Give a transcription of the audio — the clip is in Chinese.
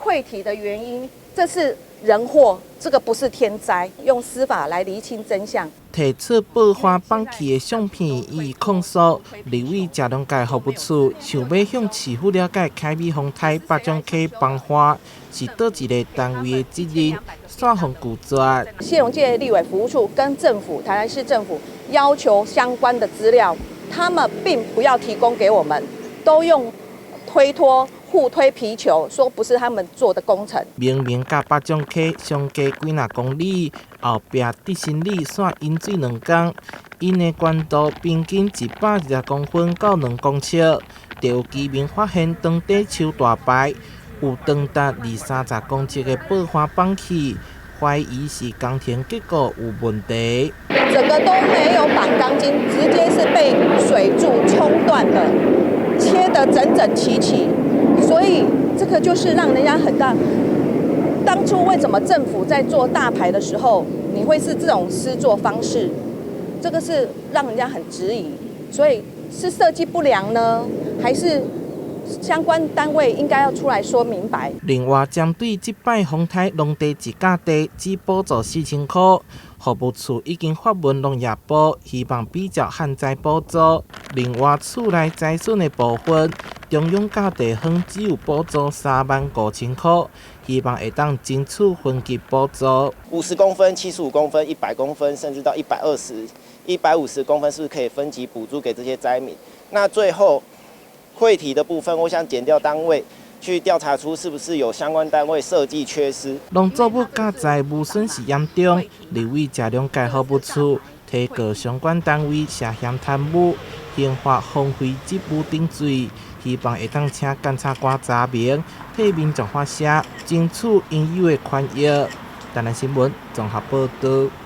溃体的原因，这是人祸，这个不是天灾，用司法来厘清真相。提出爆花放弃的相片予以控诉，立委食农界服务处想要向市府了解凯美丰泰北庄溪放花是倒一个单位的责任，煞风拒绝。谢龙介立委服务处跟政府台南市政府要求相关的资料，他们并不要提供给我们，都用推脱。互推皮球，说不是他们做的工程。明明甲北庄溪相隔几若公里，后壁地心里线引水2公，因的悬度平均120公分到2公尺，就有居民发现当地树大牌有长达20-30公尺的爆花放气，怀疑是工程结构有问题。整个都没有绑钢筋，直接是被水柱冲断的，切得整整齐齐。所以这个就是让人家很大。当初为什么政府在做大牌的时候，你会是这种施作方式？这个是让人家很质疑。所以是设计不良呢，还是相关单位应该要出来说明白？另外，针对这摆丰泰农地一甲地只补助4000块，服务处已经发文农业部，希望比照旱灾补助。另外，厝内财损的部分。中央价地方只有补助35000块，希望会当争取分期补助。50公分、75公分、100公分，甚至到120、150公分，是不是可以分级补助给这些灾民？那最后溃体的部分，我想检调单位去调查出是不是有相关单位设计缺失。农作物甲财务损失严重，立委食农界服务处提告相关单位涉嫌贪污、刑法荒废职务定罪。希望会当请检察官查明，替民众发声，争取应有的权益。台南新闻综合报道。